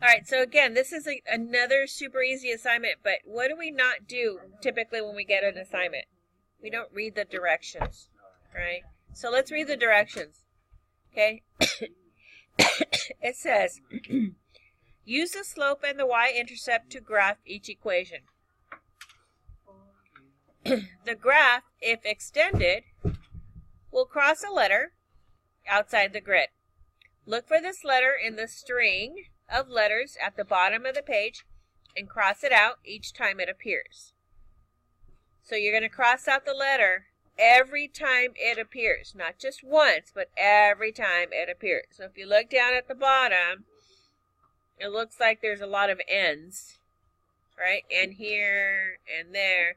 All right, so again, this is another super easy assignment, but what do we not do typically when we get an assignment? We don't read the directions, right? So let's read the directions, okay? It says, use the slope and the y-intercept to graph each equation. The graph, if extended, will cross a letter outside the grid. Look for this letter in the string of letters at the bottom of the page and cross it out each time it appears. So you're going to cross out the letter every time it appears, not just once, but every time it appears. So if you look down at the bottom, it looks like there's a lot of N's, right? And here and there.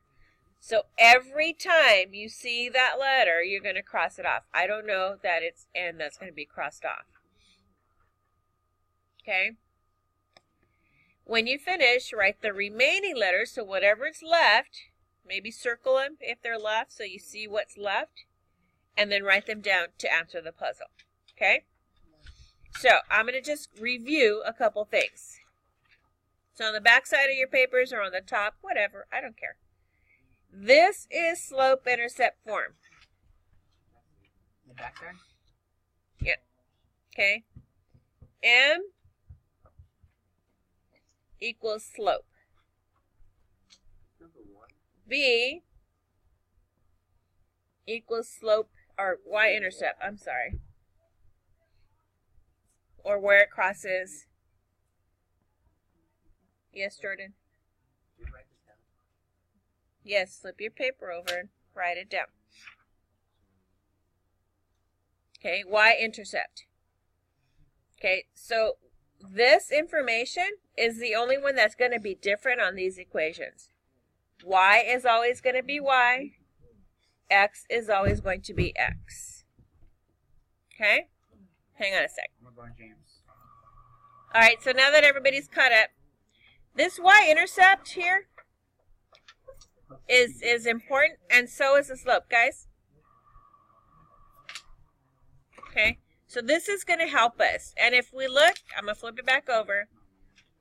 So every time you see that letter, you're going to cross it off. I don't know that it's N that's going to be crossed off. Okay? When you finish, write the remaining letters, so whatever's left, maybe circle them if they're left so you see what's left, and then write them down to answer the puzzle. Okay? So I'm going to just review a couple things. So on the back side of your papers or on the top, whatever, I don't care. This is slope-intercept form. The back side? Yep. Okay. M equals slope. B equals slope, or y-intercept, I'm sorry. Or where it crosses. Yes, Jordan? Yes, flip your paper over and write it down. Okay, y-intercept. Okay, so this information is the only one that's going to be different on these equations. Y is always going to be Y. X is always going to be X. Okay? Hang on a sec. All right, so now that everybody's caught up, this y-intercept here is important, and so is the slope, guys. Okay? So this is going to help us. And if we look, I'm going to flip it back over.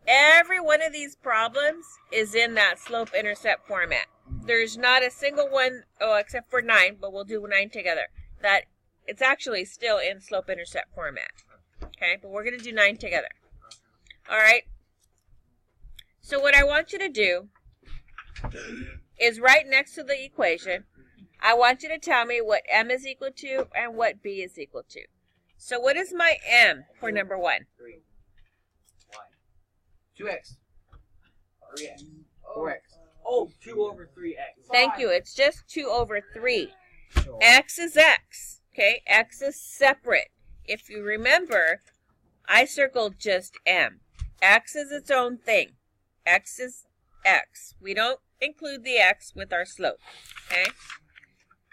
Every one of these problems is in that slope-intercept format. There's not a single one, except for 9, but we'll do 9 together, that it's actually still in slope-intercept format. Okay, but we're going to do 9 together. All right? So what I want you to do is right next to the equation, I want you to tell me what M is equal to and what B is equal to. So what is my M for number 1? 3. Y. 2x. 3x. 4x. Oh, 2 over 3x. Thank you. It's just 2 over 3. X is X. Okay, X is separate. If you remember, I circled just M. X is its own thing. X is X. We don't include the X with our slope. Okay?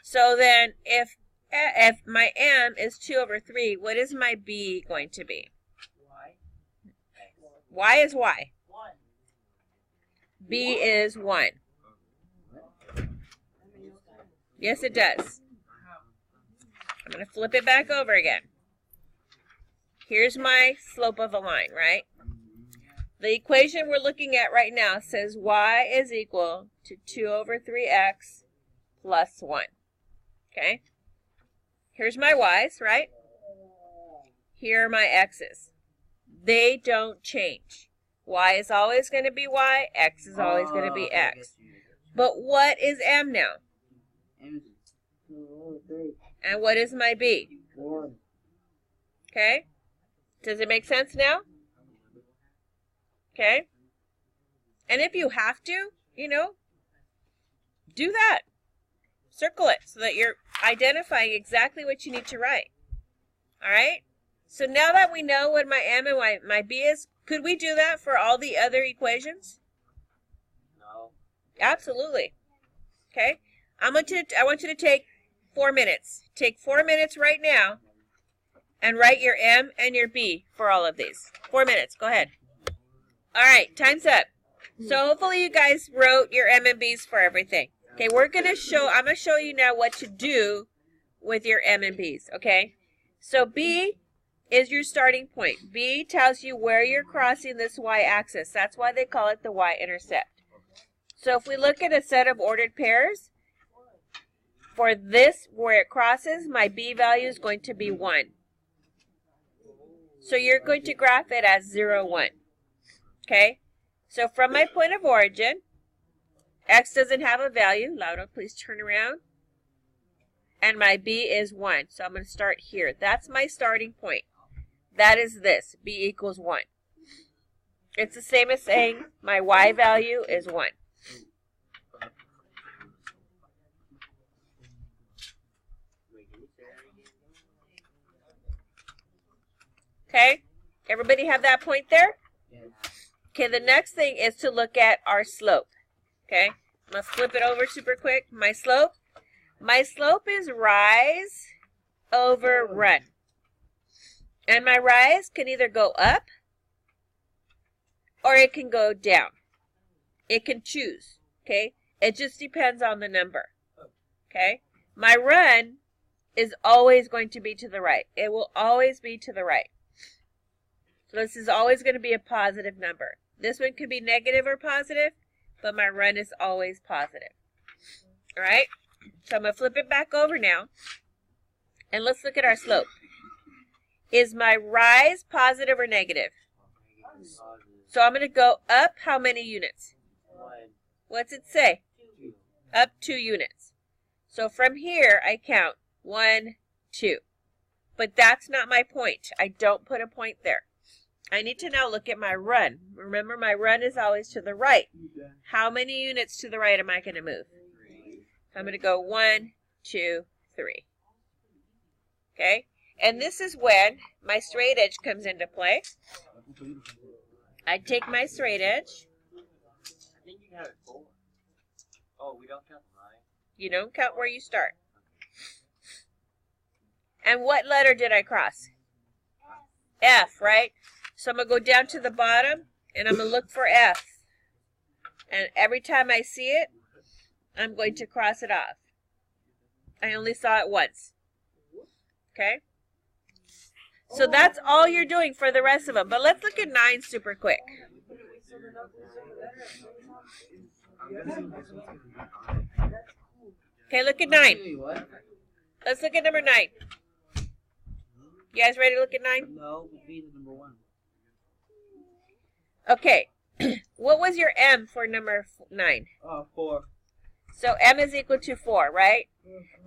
So then if my M is 2 over 3, what is my B going to be? Y is Y. 1. B is 1. Yes, it does. I'm going to flip it back over again. Here's my slope of a line, right? The equation we're looking at right now says y is equal to 2 over 3x plus 1. Okay? Here's my y's, right? Here are my x's. They don't change. Y is always going to be y, x is always going to be x. But what is m now? And what is my b? Okay? Does it make sense now? Okay? And if you have to, do that. Circle it so that you're identifying exactly what you need to write. All right? So now that we know what my m and my b is, could we do that for all the other equations? No. Absolutely. Okay? I want you to take 4 minutes. Take 4 minutes right now and write your m and your b for all of these. 4 minutes. Go ahead. All right, time's up. So hopefully you guys wrote your M and B's for everything. Okay, I'm going to show you now what to do with your M and B's, okay? So B, is your starting point. B tells you where you're crossing this y-axis. That's why they call it the y-intercept. So if we look at a set of ordered pairs, for this, where it crosses, my B value is going to be 1. So you're going to graph it as 0, 1. Okay? So from my point of origin, X doesn't have a value. Lauda, please turn around. And my B is 1. So I'm going to start here. That's my starting point. That is this. B equals 1. It's the same as saying my Y value is 1. Okay? Everybody have that point there? Okay, the next thing is to look at our slope. Okay? I'm going to flip it over super quick. My slope. My slope is rise over run. And my rise can either go up or it can go down. It can choose. Okay? It just depends on the number. Okay? My run is always going to be to the right. It will always be to the right. So this is always going to be a positive number. This one could be negative or positive, but my run is always positive. All right? So I'm going to flip it back over now. And let's look at our slope. Is my rise positive or negative? So I'm going to go up how many units? What's it say? Up 2 units. So from here, I count 1, 2. But that's not my point. I don't put a point there. I need to now look at my run. Remember, my run is always to the right. How many units to the right am I going to move? So I'm going to go 1, 2, 3. Okay? And this is when my straight edge comes into play. I take my straight edge. I think you have it 4. Oh, we don't count the line. You don't count where you start. And what letter did I cross? F, right? So I'm going to go down to the bottom, and I'm going to look for F. And every time I see it, I'm going to cross it off. I only saw it once. Okay? So that's all you're doing for the rest of them. But let's look at 9 super quick. Okay, look at 9. Let's look at number 9. You guys ready to look at 9? No, we'll be number 1. Okay. What was your M for number 9? 4. So M is equal to 4, right?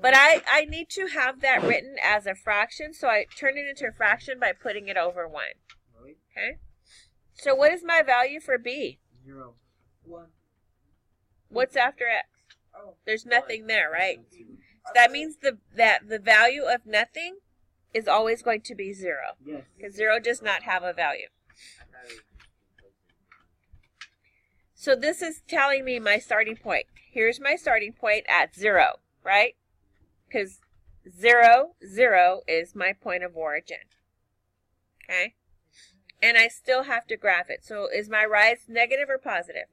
But I need to have that written as a fraction, so I turn it into a fraction by putting it over 1. Okay? So what is my value for B? 0. 1. What's after X? There's nothing there, right? So that means that the value of nothing is always going to be 0. Yes. Because 0 does not have a value. So this is telling me my starting point. Here's my starting point at 0, right? Because 0, 0 is my point of origin. Okay? And I still have to graph it. So is my rise negative or positive?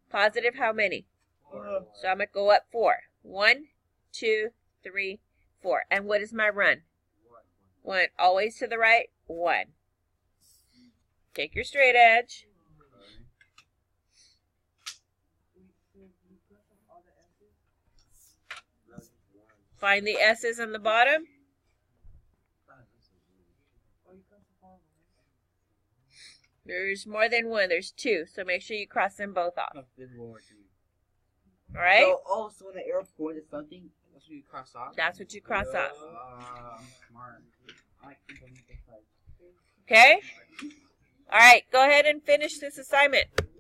Positive how many? So I'm going to go up 4. 1, 2, 3, 4. And what is my run? 1. Always to the right? 1. Take your straight edge. Find the S's on the bottom. There's more than 1. There's 2. So make sure you cross them both off. Alright? So when the arrow points at something, that's what you cross off? That's what you cross off. Smart. Okay? Alright, go ahead and finish this assignment.